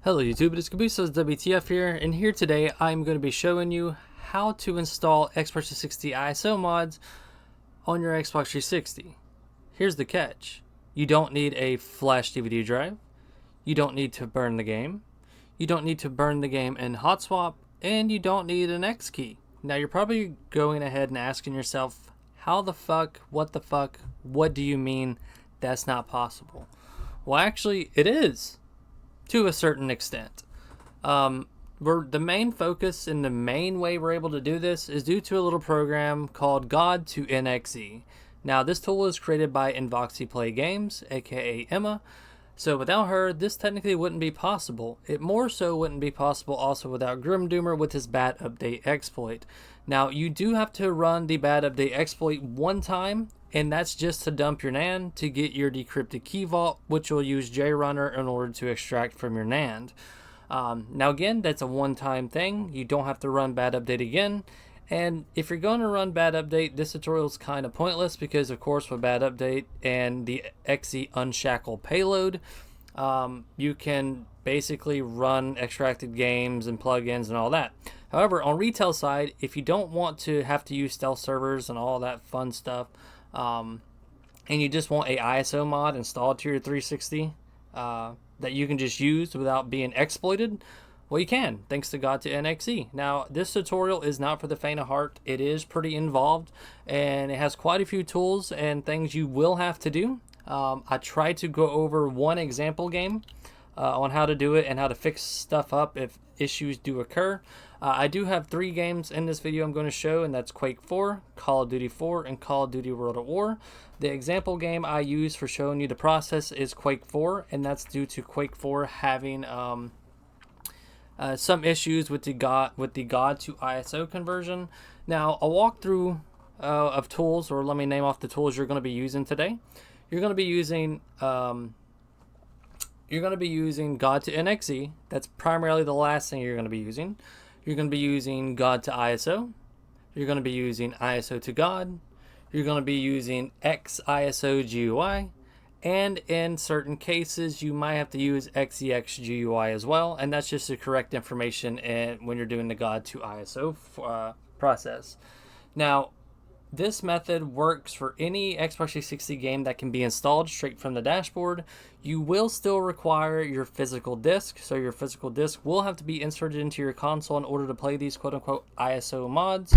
Hello YouTube, it is CabooseSayzWTF here, and here today I'm going to be showing you how to install Xbox 360 ISO mods on your Xbox 360. Here's the catch. You don't need a flash DVD drive, you don't need to burn the game, you don't need to burn the game in hotswap, and you don't need an X key. Now you're probably going ahead and asking yourself, how the fuck, what the fuck, what do you mean that's not possible? Well actually it is, to a certain extent. The main focus and the main way we're able to do this is due to a little program called God to NXE. Now this tool is created by Invoxy Play Games, aka Emma. So without her, this technically wouldn't be possible. It more so wouldn't be possible also without Grimdoomer with his bad update exploit. Now you do have to run the bad update exploit one time, and that's just to dump your NAND to get your decrypted key vault, which will use JRunner in order to extract from your NAND. Now again, that's a one-time thing. You don't have to run bad update again. And if you're going to run bad update, this tutorial is kind of pointless because of course with bad update and the XeUnshackle payload, you can basically run extracted games and plugins and all that. However, on retail side, if you don't want to have to use stealth servers and all that fun stuff, and you just want a ISO mod installed to your 360 that you can just use without being exploited, well, you can, thanks to God to NXE. Now, this tutorial is not for the faint of heart. It is pretty involved, and it has quite a few tools and things you will have to do. I tried to go over one example game on how to do it and how to fix stuff up if issues do occur. I do have 3 games in this video I'm going to show, and that's Quake 4, Call of Duty 4, and Call of Duty World at War. The example game I use for showing you the process is Quake 4, and that's due to Quake 4 having some issues with the God to ISO conversion. Now, a walkthrough of tools, or let me name off the tools you're going to be using today. You're going to be using God to NXE. That's primarily the last thing you're going to be using. You're going to be using God to ISO. You're going to be using ISO to God. You're going to be using XISO GUI. And in certain cases, you might have to use XEX GUI as well. And that's just the correct information when you're doing the God to ISO process. Now, this method works for any Xbox 360 game that can be installed straight from the dashboard. You will still require your physical disc, so your physical disc will have to be inserted into your console in order to play these quote-unquote ISO mods.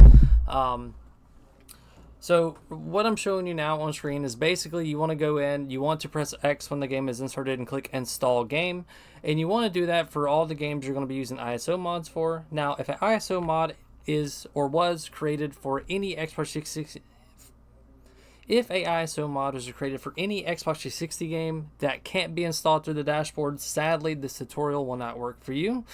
So what I'm showing you now on screen is basically you want to go in, you want to press X when the game is inserted and click install game, and you want to do that for all the games you're going to be using ISO mods for. Now, if an ISO mod is or was created for any Xbox 360, if a ISO mod was created for any Xbox 360 game that can't be installed through the dashboard, sadly this tutorial will not work for you.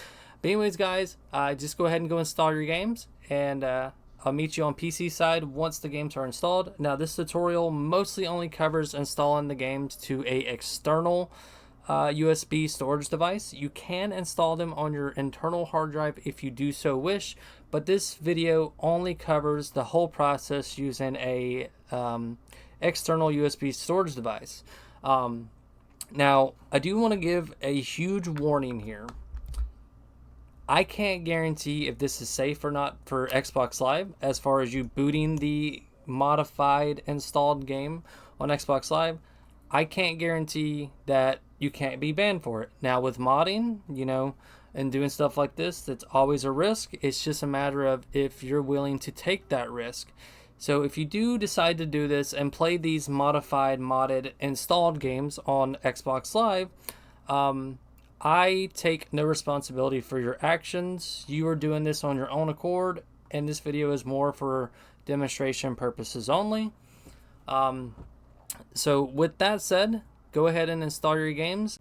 But anyways guys, just go ahead and go install your games, and I'll meet you on PC side once the games are installed. Now this tutorial mostly only covers installing the games to a external USB storage device. You can install them on your internal hard drive if you do so wish, but this video only covers the whole process using a external USB storage device. Now, I do want to give a huge warning here. I can't guarantee if this is safe or not for Xbox Live as far as you booting the modified installed game on Xbox Live. I can't guarantee that you can't be banned for it. Now with modding, you know, and doing stuff like this, that's always a risk. It's just a matter of if you're willing to take that risk. So if you do decide to do this and play these modified, modded, installed games on Xbox Live, I take no responsibility for your actions. You are doing this on your own accord, and this video is more for demonstration purposes only. So with that said, go ahead and install your games.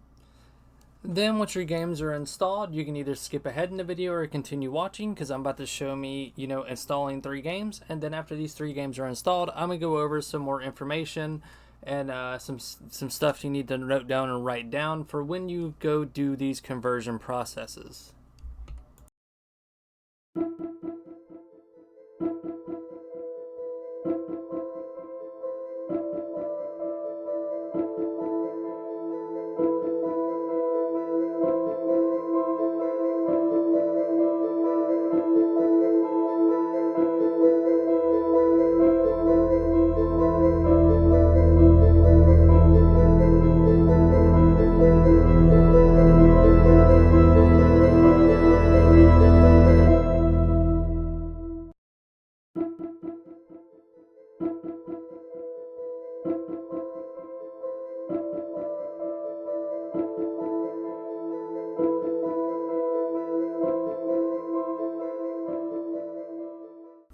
Then once your games are installed, you can either skip ahead in the video or continue watching, because I'm about to show me, you know, installing 3 games. And then after these 3 games are installed, I'm going to go over some more information and some stuff you need to note down and write down for when you go do these conversion processes.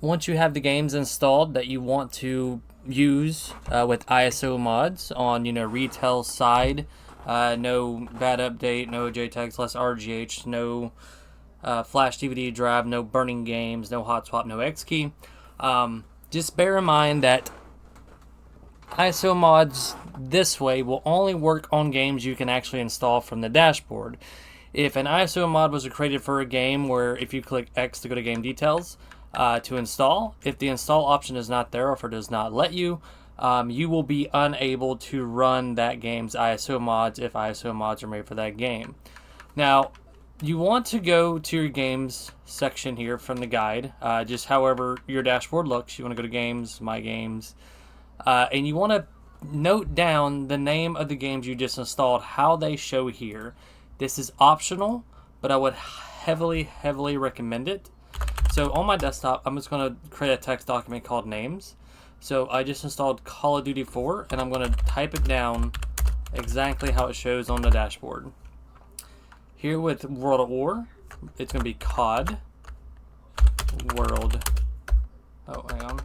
once you have the games installed that you want to use with ISO mods on, retail side, no bad update, no jtags, less RGH, no flash DVD drive, no burning games, no hotswap, no xkey. Just bear in mind that ISO mods this way will only work on games you can actually install from the dashboard. If an ISO mod was created for a game where if you click X to go to game details to install, if the install option is not there or if it does not let you, you will be unable to run that game's ISO mods if ISO mods are made for that game. Now, you want to go to your games section here from the guide, just however your dashboard looks. You want to go to games, my games, and you want to note down the name of the games you just installed, how they show here. This is optional, but I would heavily recommend it. So on my desktop, I'm just going to create a text document called names. So I just installed Call of Duty 4, and I'm going to type it down exactly how it shows on the dashboard. Here with World at War, it's going to be COD World. Oh, hang on.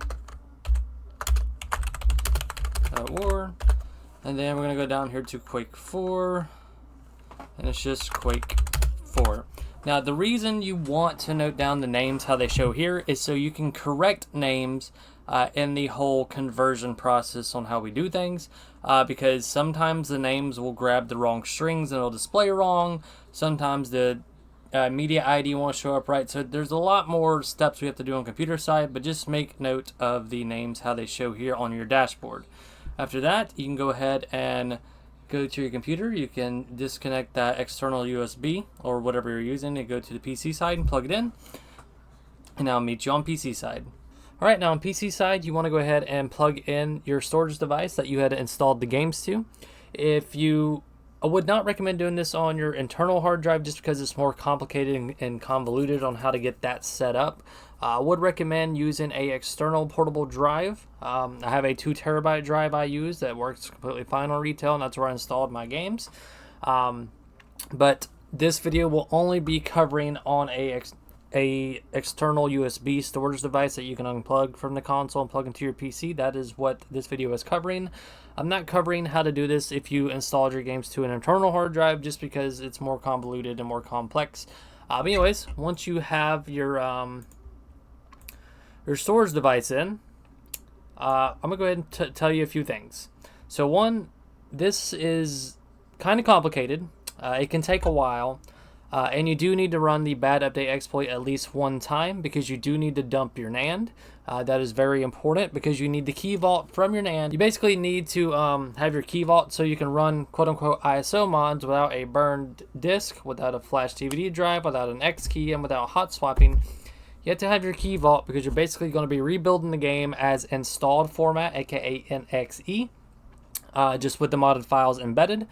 War. And then we're going to go down here to Quake 4. And it's just Quake 4. Now, the reason you want to note down the names, how they show here, is so you can correct names in the whole conversion process on how we do things. Because sometimes the names will grab the wrong strings and it'll display wrong. Sometimes the media ID won't show up right. So there's a lot more steps we have to do on computer side, but just make note of the names, how they show here on your dashboard. After that, you can go ahead and go to your computer. You can disconnect that external USB or whatever you're using and go to the PC side and plug it in. And I'll meet you on PC side. All right, now on PC side, you want to go ahead and plug in your storage device that you had installed the games to. I would not recommend doing this on your internal hard drive just because it's more complicated and convoluted on how to get that set up. I would recommend using a external portable drive. I have a 2 terabyte drive I use that works completely fine on retail, and that's where I installed my games. But this video will only be covering on a external USB storage device that you can unplug from the console and plug into your PC. That is what this video is covering. I'm not covering how to do this if you installed your games to an internal hard drive just because it's more convoluted and more complex. But anyways, once you have your storage device in, I'm gonna go ahead and tell you a few things. So one, this is kind of complicated. It can take a while. And you do need to run the bad update exploit at least one time because you do need to dump your NAND. That is very important because you need the key vault from your NAND. You basically need to have your key vault so you can run quote-unquote ISO mods without a burned disk, without a flash DVD drive, without an X key, and without hot swapping. You have to have your key vault because you're basically going to be rebuilding the game as installed format, aka NXE, just with the modded files embedded.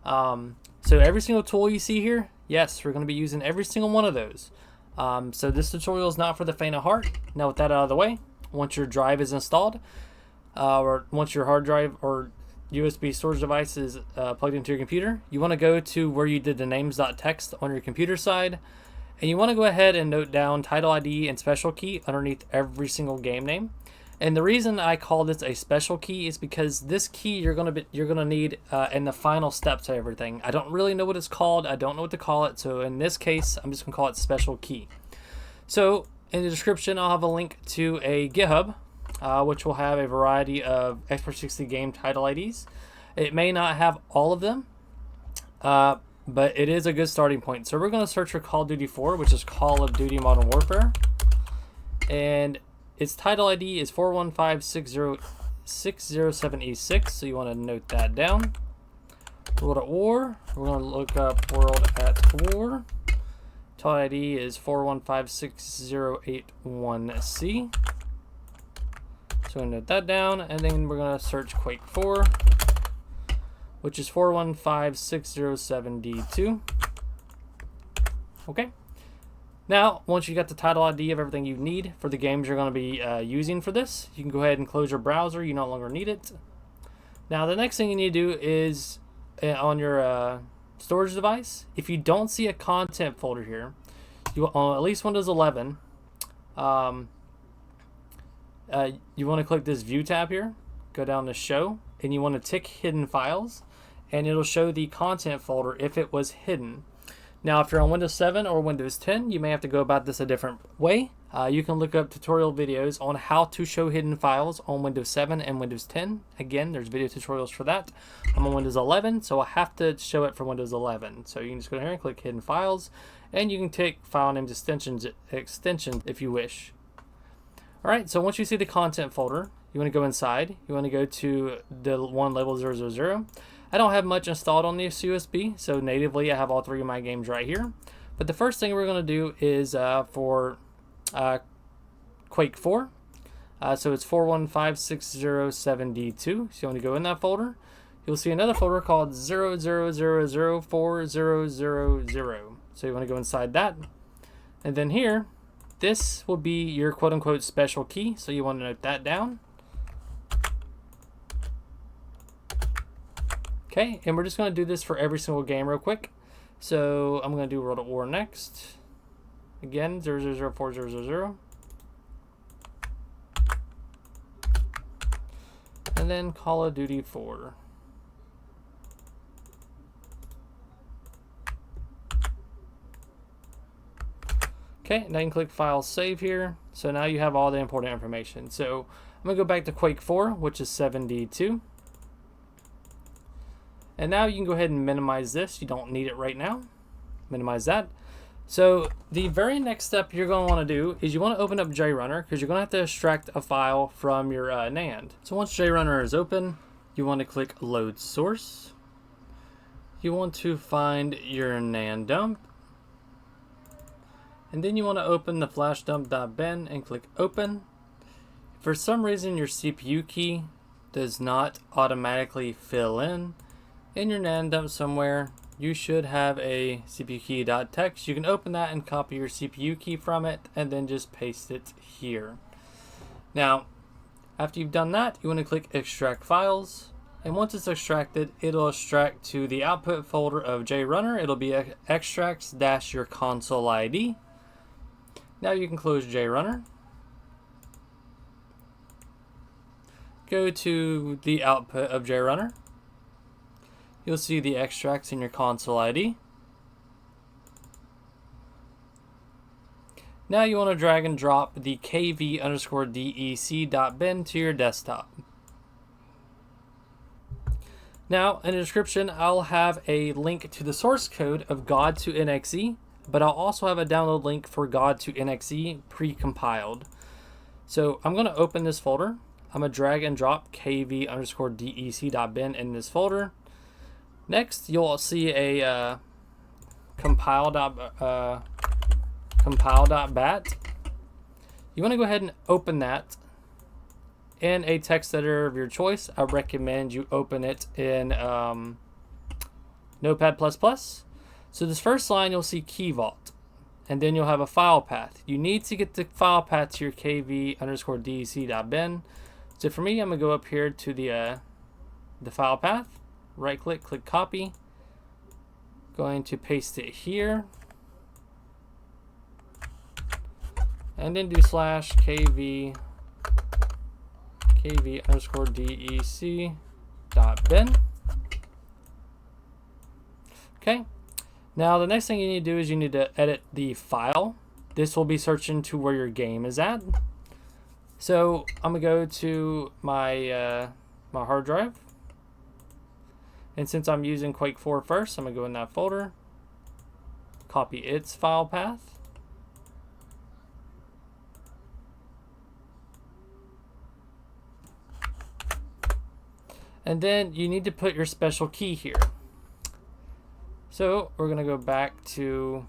So every single tool you see here, yes, we're going to be using every single one of those. So this tutorial is not for the faint of heart. Now with that out of the way, once your drive is installed, or once your hard drive or USB storage device is plugged into your computer, you want to go to where you did the names.txt on your computer side, and you want to go ahead and note down title ID and special key underneath every single game name. And the reason I call this a special key is because this key you're gonna need in the final steps of everything. I don't really know what it's called. I don't know what to call it. So in this case, I'm just gonna call it special key. So in the description, I'll have a link to a GitHub, which will have a variety of Xbox360 game title IDs. It may not have all of them, but it is a good starting point. So we're gonna search for Call of Duty 4, which is Call of Duty Modern Warfare, and its title ID is 415606076E6, so you want to note that down. World at War, we're going to look up World at War. Title ID is 4156081C. So we're going to note that down, and then we're going to search Quake 4, which is 415607D2. Okay. Now, once you got the title ID of everything you need for the games you're going to be using for this, you can go ahead and close your browser. You no longer need it. Now, the next thing you need to do is on your storage device, if you don't see a content folder here, you on at least Windows 11, you want to click this View tab here, go down to Show, and you want to tick Hidden Files, and it'll show the content folder if it was hidden. Now, if you're on Windows 7 or Windows 10, you may have to go about this a different way. You can look up tutorial videos on how to show hidden files on Windows 7 and Windows 10. Again, there's video tutorials for that. I'm on Windows 11, so I have to show it for Windows 11. So you can just go here and click Hidden Files, and you can take file names extensions if you wish. All right, so once you see the content folder, you want to go inside. You want to go to the one labeled 000. I don't have much installed on this USB, so natively I have all 3 of my games right here. But the first thing we're going to do is for Quake 4. So it's 415607D2. So you want to go in that folder. You'll see another folder called 0004000. So you want to go inside that. And then here, this will be your quote-unquote special key. So you want to note that down. Okay, and we're just going to do this for every single game real quick. So I'm going to do World at War next. Again, 000400. And then Call of Duty 4. Okay, now you can click File Save here. So now you have all the important information. So I'm going to go back to Quake 4, which is 7D2. And now you can go ahead and minimize this. You don't need it right now. Minimize that. So the very next step you're going to want to do is you want to open up JRunner, because you're going to have to extract a file from your NAND. So once JRunner is open, you want to click Load Source. You want to find your NAND dump. And then you want to open the flashdump.bin and click Open. For some reason your CPU key does not automatically fill in your NAND dump somewhere, you should have a CPU key.txt. You can open that and copy your CPU key from it and then just paste it here. Now, after you've done that, you want to click Extract Files. And once it's extracted, it'll extract to the output folder of JRunner. It'll be extracts-your console ID. Now you can close JRunner. Go to the output of JRunner. You'll see the extracts in your console ID. Now you want to drag and drop the kv_dec.bin to your desktop. Now in the description I'll have a link to the source code of God to NXE, but I'll also have a download link for God to NXE pre-compiled. So I'm going to open this folder. I'm going to drag and drop kv_dec.bin in this folder. Next, you'll see a compile.bat. You want to go ahead and open that in a text editor of your choice. I recommend you open it in Notepad++. So this first line, you'll see Key Vault, and then you'll have a file path. You need to get the file path to your kv_dec.bin. So for me, I'm going to go up here to the file path. Right click, click copy. Going to paste it here. And then do /kv_dec.bin. Okay. Now the next thing you need to do is you need to edit the file. This will be searching to where your game is at. So I'm gonna go to my my hard drive. And since I'm using Quake 4 first, I'm going to go in that folder, copy its file path. And then you need to put your special key here. So we're going to go back to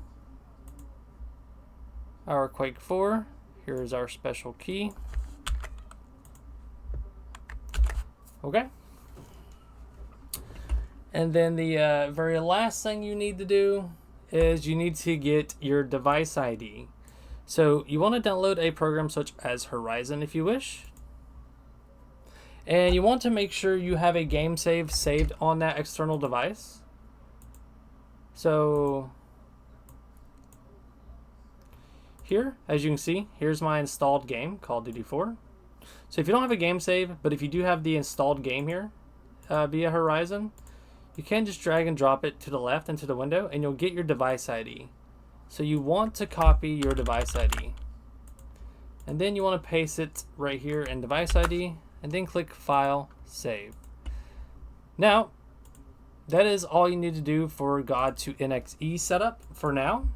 our Quake 4. Here's our special key. Okay. And then the very last thing you need to do is you need to get your device ID. So you want to download a program such as Horizon if you wish. And you want to make sure you have a game save saved on that external device. So here, as you can see, here's my installed game, Call of Duty 4. So if you don't have a game save, but if you do have the installed game here via Horizon, you can just drag and drop it to the left into the window and you'll get your device ID. So you want to copy your device ID. And then you want to paste it right here in device ID and then click File, Save. Now, that is all you need to do for God to NXE setup for now.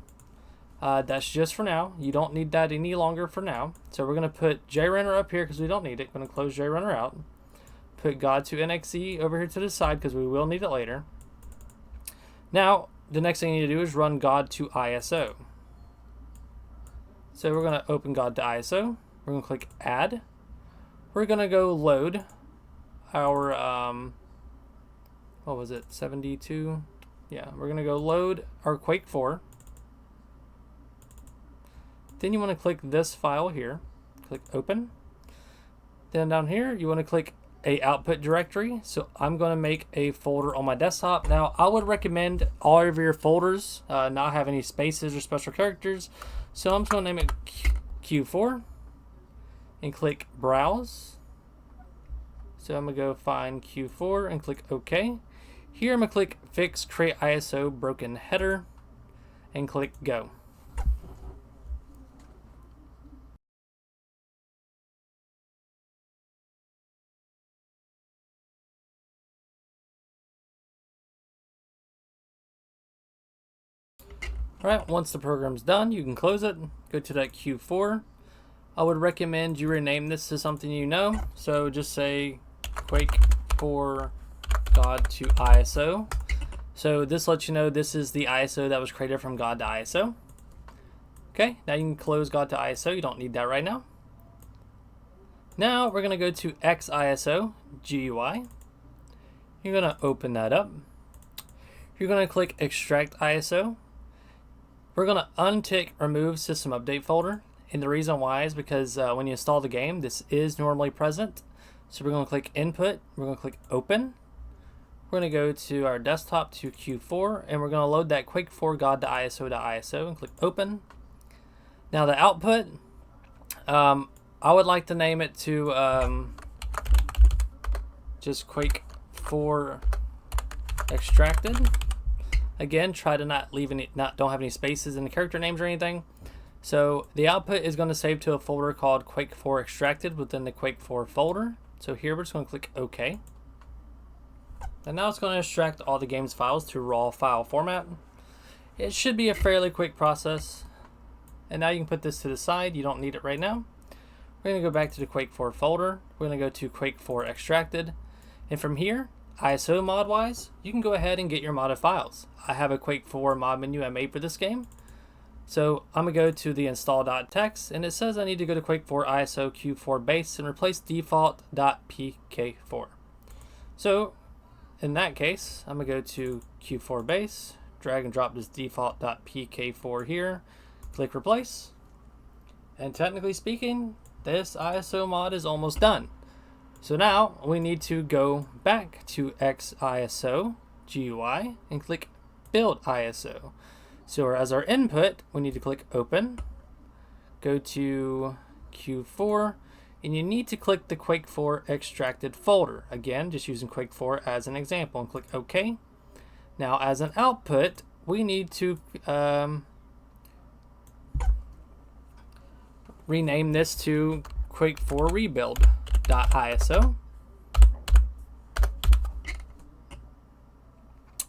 That's just for now. You don't need that any longer for now. So we're going to put JRunner up here because we don't need it. Going to close JRunner out. Put God to NXE over here to the side because we will need it later. Now, the next thing you need to do is run God to ISO. So we're going to open God to ISO. We're going to click Add. We're going to go load our, what was it, 72? Yeah, we're going to go load our Quake 4. Then you want to click this file here. Click Open. Then down here, you want to click a output directory. So I'm going to make a folder on my desktop. Now, I would recommend all of your folders not have any spaces or special characters. So I'm just going to name it Q4 and click Browse. So I'm going to go find Q4 and click OK. Here I'm going to click Fix Create ISO Broken Header and click Go. Alright, once the program's done, you can close it, go to that Q4. I would recommend you rename this to something you know. So just say Quake 4 God to ISO. So this lets you know this is the ISO that was created from God to ISO. Okay, now you can close God to ISO. You don't need that right now. Now we're going to go to Exiso GUI. You're going to open that up. You're going to click Extract ISO. We're going to untick Remove System Update folder. And the reason why is because when you install the game, this is normally present. So we're going to click Input. We're going to click Open. We're going to go to our desktop to Q4. And we're going to load that Quake 4 God to ISO and click Open. Now the output, I would like to name it to just Quake 4 Extracted. Again, try to not leave any, don't have any spaces in the character names or anything. So the output is going to save to a folder called Quake 4 Extracted within the Quake 4 folder. So here we're just going to click OK. And now it's going to extract all the game's files to raw file format. It should be a fairly quick process. And now you can put this to the side. You don't need it right now. We're going to go back to the Quake 4 folder. We're going to go to Quake 4 Extracted. And from here, ISO mod wise, you can go ahead and get your modded files. I have a Quake 4 mod menu I made for this game. So I'm going to go to the install.txt and it says I need to go to Quake 4 ISO Q4 base and replace default.pk4. So in that case, I'm going to go to Q4 base, drag and drop this default.pk4 here, click replace. And technically speaking, this ISO mod is almost done. So now we need to go back to Exiso GUI and click Build ISO. So as our input, we need to click Open, go to Q4, and you need to click the Quake 4 Extracted folder. Again, just using Quake 4 as an example, and click OK. Now as an output, we need to rename this to Quake 4 Rebuild.iso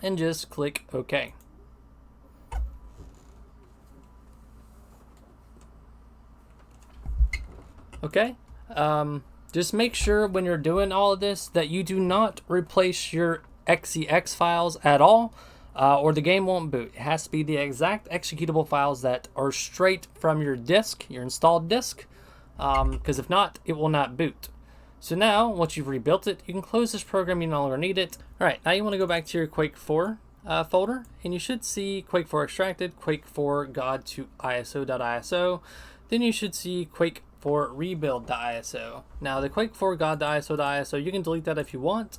and just click OK. Okay, just make sure when you're doing all of this that you do not replace your XeX files at all, or the game won't boot. It has to be the exact executable files that are straight from your disk, your installed disk, because if not, it will not boot. So now, once you've rebuilt it, you can close this program. You no longer need it. All right, now you want to go back to your Quake 4 folder, and you should see Quake 4 Extracted, Quake 4 God to ISO.iso. Then you should see Quake 4 Rebuild.iso. Now, the Quake 4 God to ISO.iso, you can delete that if you want,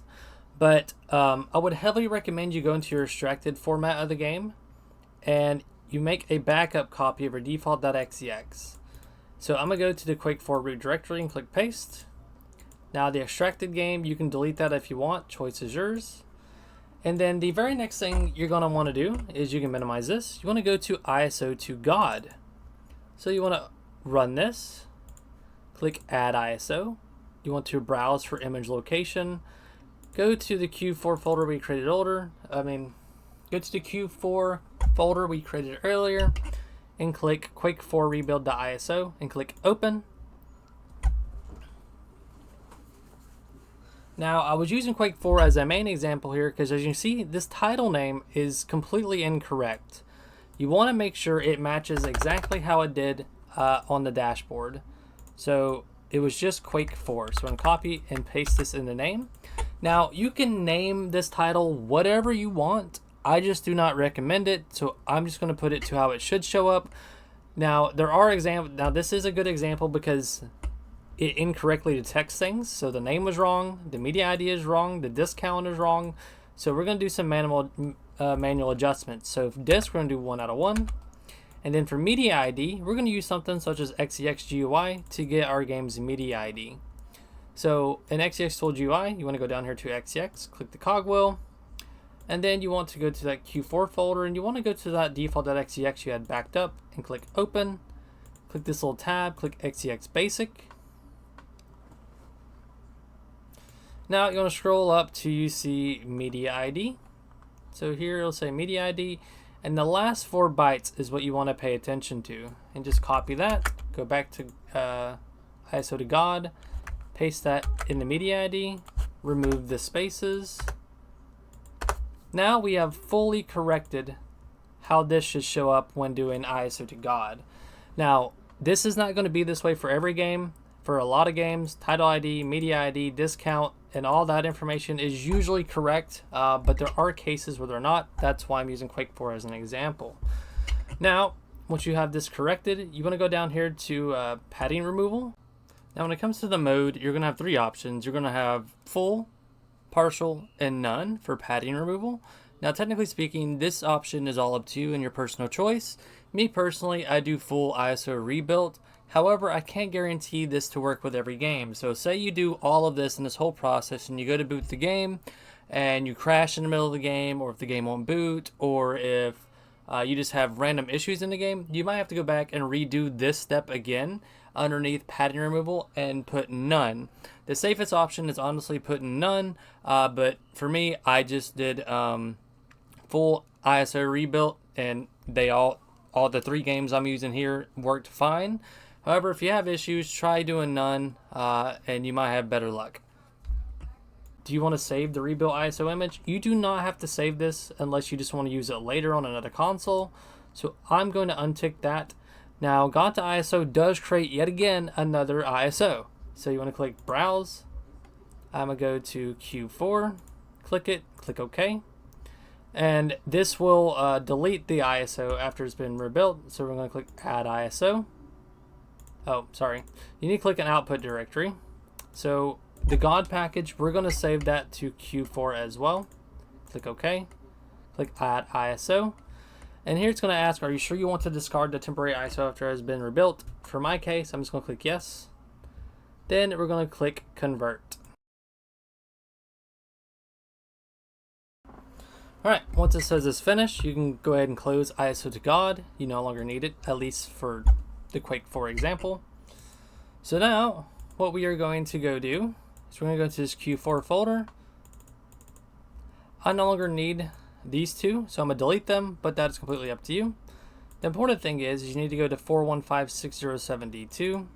but I would heavily recommend you go into your extracted format of the game, and you make a backup copy of your default.xex. So I'm going to go to the Quake 4 root directory and click paste. Now the extracted game, you can delete that if you want. Choice is yours. And then the very next thing you're going to want to do is you can minimize this. You want to go to ISO to God. So you want to run this. Click Add ISO. You want to browse for image location. Go to the Q4 folder we created earlier. Go to the Q4 folder we created earlier and click Quake 4 rebuild.iso and click Open. Now, I was using Quake 4 as a main example here because, as you can see, this title name is completely incorrect. You want to make sure it matches exactly how it did on the dashboard. So it was just Quake 4. So I'm going to copy and paste this in the name. Now, you can name this title whatever you want. I just do not recommend it. So I'm just going to put it to how it should show up. Now, there are examples. Now, this is a good example because it incorrectly detects things. So the name was wrong, the media ID is wrong, the disk count is wrong. So we're going to do some manual adjustments. So for disk, we're going to do 1 out of 1. And then for media ID, we're going to use something such as xx3y to get our game's media ID. So in XEX Tool GUI, you want to go down here to XEX, click the cogwheel, and then you want to go to that Q4 folder, and you want to go to that default.xex you had backed up and click Open. Click this little tab, click XEX Basic. Now you want to scroll up to you see media ID. So here it'll say media ID, and the last 4 bytes is what you want to pay attention to. And just copy that, go back to ISO to God, paste that in the media ID, remove the spaces. Now we have fully corrected how this should show up when doing ISO to God. Now this is not going to be this way for every game. For a lot of games, title ID, media ID, discount, and all that information is usually correct, but there are cases where they're not. That's why I'm using Quake 4 as an example. Now, once you have this corrected, you want to go down here to padding removal. Now, when it comes to the mode, you're going to have 3 options. You're going to have full, partial, and none for padding removal. Now, technically speaking, this option is all up to you and your personal choice. Me personally, I do full ISO rebuilt. However, I can't guarantee this to work with every game. So say you do all of this in this whole process and you go to boot the game and you crash in the middle of the game, or if the game won't boot, or if you just have random issues in the game, you might have to go back and redo this step again underneath padding removal and put none. The safest option is honestly putting none, but for me, I just did full ISO rebuilt, and they all the 3 games I'm using here worked fine. However, if you have issues, try doing none, and you might have better luck. Do you want to save the rebuilt ISO image? You do not have to save this unless you just want to use it later on another console. So I'm going to untick that. Now, God to ISO does create yet again another ISO. So you want to click Browse. I'm going to go to Q4, click it, click OK. And this will delete the ISO after it's been rebuilt. So we're going to click Add ISO. Oh, sorry. You need to click an output directory. So the God package, we're going to save that to Q4 as well. Click OK. Click Add ISO. And here it's going to ask, are you sure you want to discard the temporary ISO after it has been rebuilt? For my case, I'm just going to click yes. Then we're going to click Convert. Alright, once it says it's finished, you can go ahead and close ISO to God. You no longer need it, at least for the Quake 4 example. So now, what we are going to go do is we're going to go to this Q4 folder. I no longer need these 2, so I'm going to delete them, but that's completely up to you. The important thing is you need to go to 415.607D2.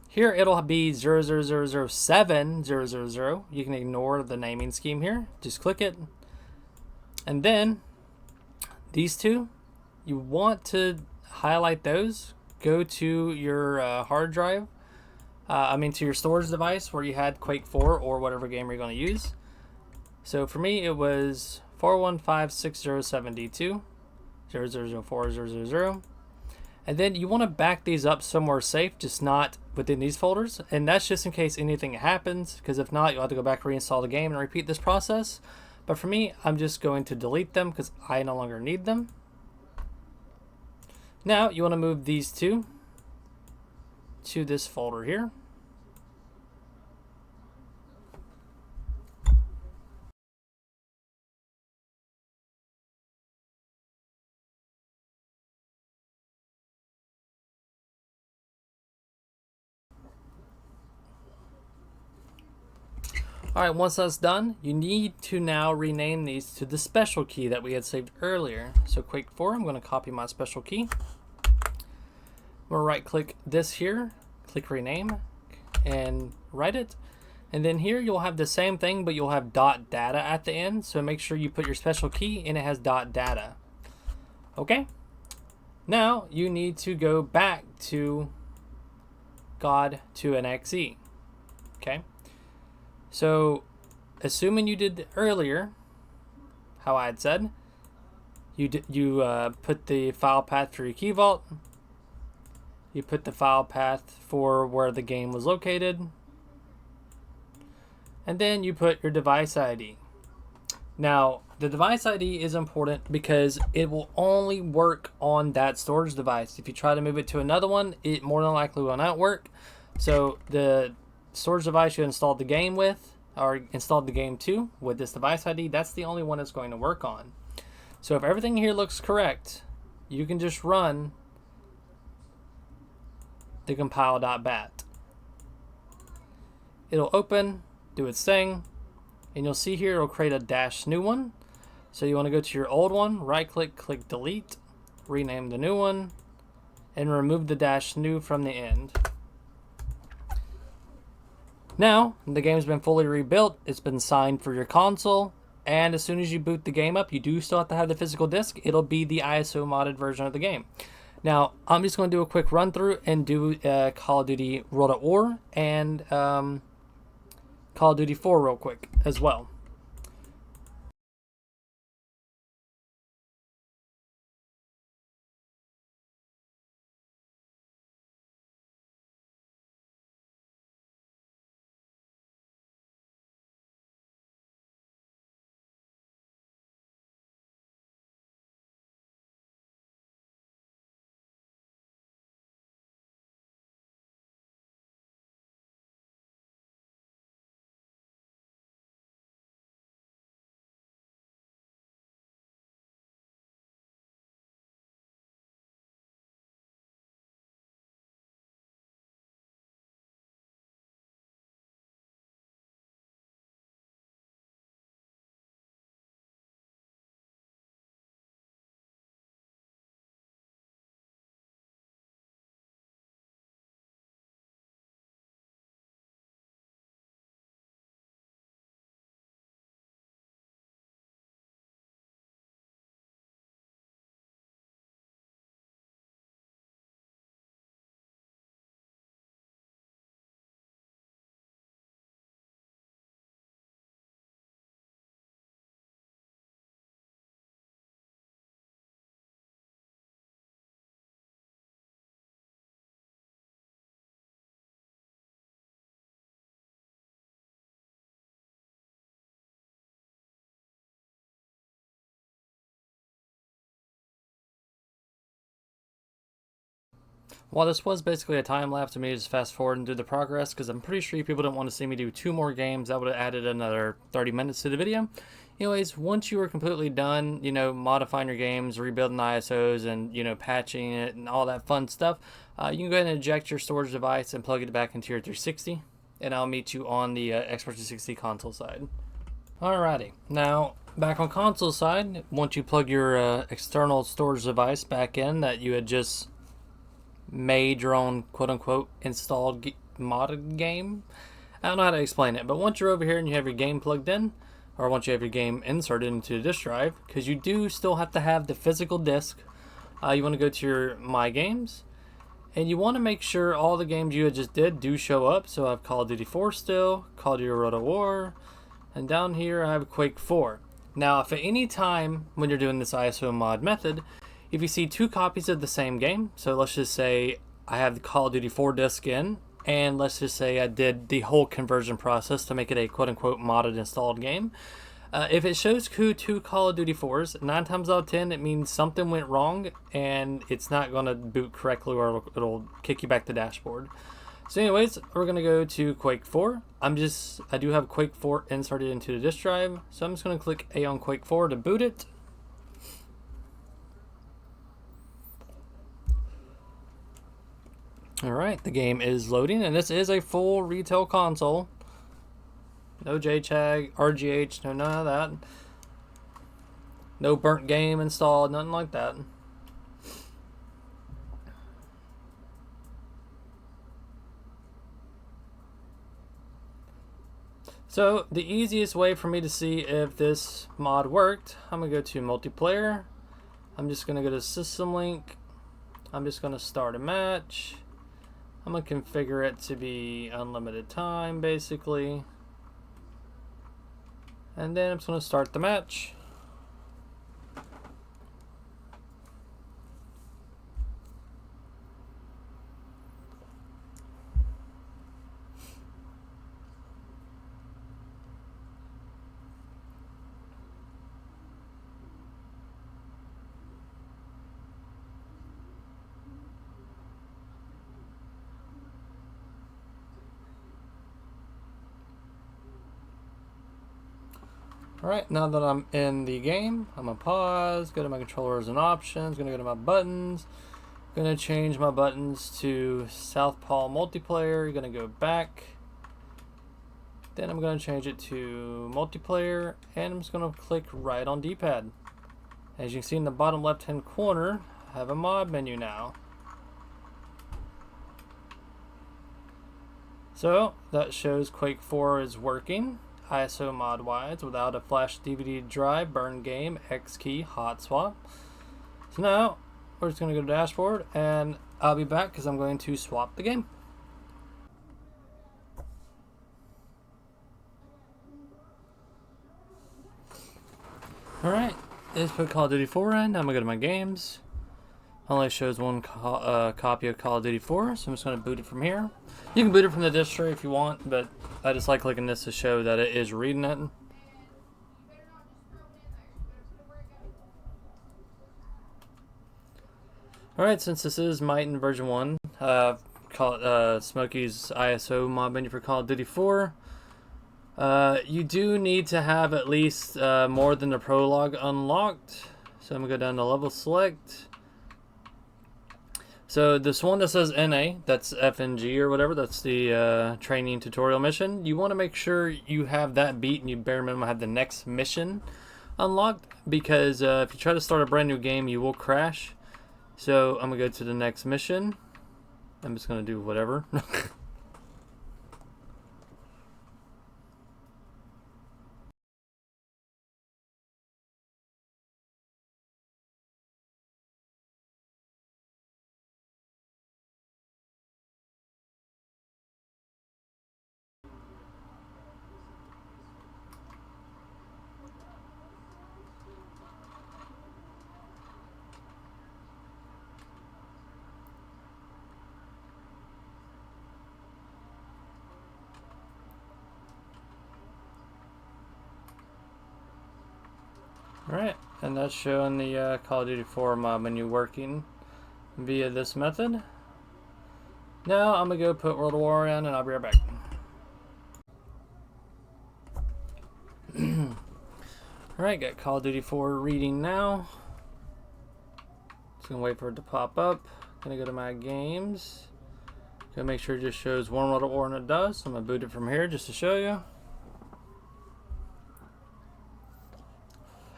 Here it'll be 00007.000. You can ignore the naming scheme here. Just click it. And then these 2, you want to highlight those. Go to your hard drive, to your storage device where you had Quake 4 or whatever game you're going to use. So for me, it was 415.607D2, 0004000. And then you want to back these up somewhere safe, just not within these folders. And that's just in case anything happens, because if not, you'll have to go back, reinstall the game, and repeat this process. But for me, I'm just going to delete them because I no longer need them. Now, you want to move these 2 to this folder here. Alright, once that's done, you need to now rename these to the special key that we had saved earlier. So Quake 4, I'm going to copy my special key. I'm going to right click this here, click rename, and write it. And then here you'll have the same thing, but you'll have .data at the end. So make sure you put your special key and it has .data. Okay? Now you need to go back to God to an XE. Okay? So, assuming you did earlier, how I had said, you put the file path for your key vault, you put the file path for where the game was located, and then you put your device ID. Now, the device ID is important because it will only work on that storage device. If you try to move it to another one, it more than likely will not work. So, the storage device you installed the game with, or installed the game to with this device ID, that's the only one it's going to work on. So if everything here looks correct, you can just run the compile.bat. It'll open, do its thing, and you'll see here it'll create a dash new one. So you want to go to your old one, right click, click delete, rename the new one, and remove the dash new from the end. Now, the game's been fully rebuilt, it's been signed for your console, and as soon as you boot the game up, you do still have to have the physical disc. It'll be the ISO modded version of the game. Now, I'm just going to do a quick run through and do Call of Duty World at War and Call of Duty 4 real quick as well. Well, this was basically a time lapse of me just fast forward and do the progress, because I'm pretty sure you people didn't want to see me do 2 more games. That would have added another 30 minutes to the video. Anyways, once you were completely done, modifying your games, rebuilding the ISOs, and, patching it and all that fun stuff, you can go ahead and eject your storage device and plug it back into your 360, and I'll meet you on the Xbox 360 console side. Alrighty, now back on console side, once you plug your external storage device back in that you had just made your own quote-unquote installed modded game. I don't know how to explain it, but once you're over here and you have your game plugged in, or once you have your game inserted into the disk drive, because you do still have to have the physical disk, you want to go to your My Games, and you want to make sure all the games you had just did do show up. So I have Call of Duty 4 still, Call of Duty World at War, and down here I have Quake 4. Now, if at any time when you're doing this ISO mod method, if you see 2 copies of the same game, so let's just say I have the Call of Duty 4 disc in, and let's just say I did the whole conversion process to make it a quote-unquote modded installed game. If it shows 2 Call of Duty 4s, 9 times out of 10 it means something went wrong and it's not going to boot correctly, or it'll kick you back to dashboard. So anyways, we're gonna go to Quake 4. I do have Quake 4 inserted into the disk drive, so I'm just gonna click A on Quake 4 to boot it. Alright, the game is loading, and this is a full retail console. No jtag, RGH, no none of that. No burnt game installed, nothing like that. So the easiest way for me to see if this mod worked, I'm gonna go to multiplayer. I'm just gonna go to system link. I'm just gonna start a match. I'm gonna configure it to be unlimited time basically. And then I'm just gonna start the match. Alright, now that I'm in the game, I'm gonna pause, go to my controllers and options, gonna go to my buttons, gonna change my buttons to Southpaw multiplayer, gonna go back, then I'm gonna change it to multiplayer, and I'm just gonna click right on D-pad. As you can see in the bottom left hand corner, I have a mod menu now. So that shows Quake 4 is working. ISO mod wides without a flash DVD drive, burn game, X key, hot swap. So now we're just going to go to dashboard, and I'll be back because I'm going to swap the game. Alright, let's put Call of Duty 4 in. I'm going to go to my games. Only shows one copy of Call of Duty 4, so I'm just going to boot it from here. You can boot it from the disk tray if you want, but I just like clicking this to show that it is reading it. Alright, since this is Mighton version 1, Smokey's ISO mod menu for Call of Duty 4, you do need to have at least more than the prologue unlocked. So I'm going to go down to level select. So this one that says NA, that's FNG or whatever, that's the training tutorial mission. You want to make sure you have that beat and you bare minimum have the next mission unlocked, because if you try to start a brand new game, you will crash. So I'm going to go to the next mission. I'm just going to do whatever. Alright, and that's showing the Call of Duty 4 mod menu working via this method. Now I'm going to go put World War in, and I'll be right back. Alright, got Call of Duty 4 reading now. Just going to wait for it to pop up. Going to go to my games. Going to make sure it just shows one World War, and it does. So I'm going to boot it from here just to show you.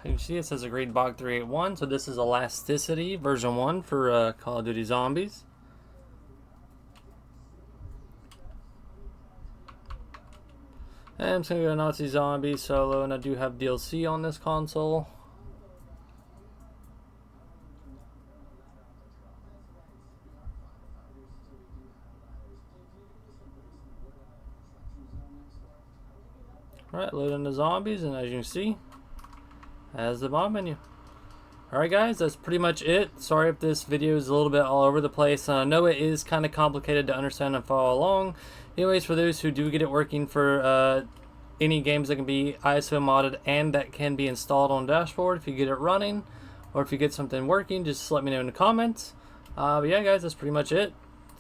You can see it says Agreed Bog 381, so this is Elasticity version 1 for Call of Duty Zombies. And I'm just going to go Nazi Zombie solo, and I do have DLC on this console. Alright, loading the zombies, and as you can see, as the mod menu. Alright guys, that's pretty much it. Sorry if this video is a little bit all over the place. I know it is kind of complicated to understand and follow along. Anyways, for those who do get it working for any games that can be ISO modded and that can be installed on dashboard, if you get it running or if you get something working, just let me know in the comments. But yeah guys, that's pretty much it.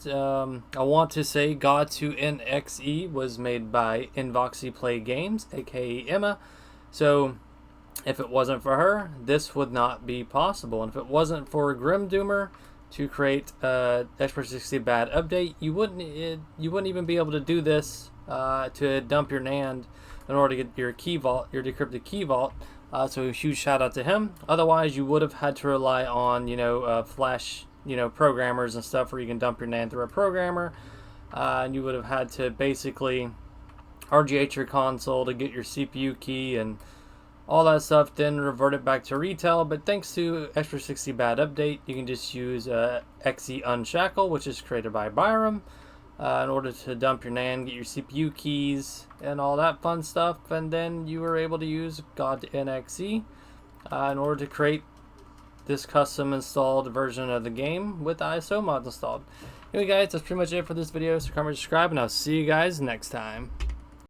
I want to say God to NXE was made by Invoxy Play Games, aka Emma. So if it wasn't for her, this would not be possible. And if it wasn't for Grimdoomer to create Xbox360 Bad Update, you wouldn't even be able to do this to dump your NAND in order to get your key vault, your decrypted key vault. So a huge shout out to him. Otherwise, you would have had to rely on Flash programmers and stuff where you can dump your NAND through a programmer, and you would have had to basically RGH your console to get your CPU key and all that stuff, then revert it back to retail. But thanks to Xbox360 Bad Update, you can just use XeUnshackle, which is created by Byram, in order to dump your NAND, get your CPU keys, and all that fun stuff. And then you were able to use God to NXE in order to create this custom installed version of the game with ISO mods installed. Anyway guys, that's pretty much it for this video. So comment, subscribe, and I'll see you guys next time.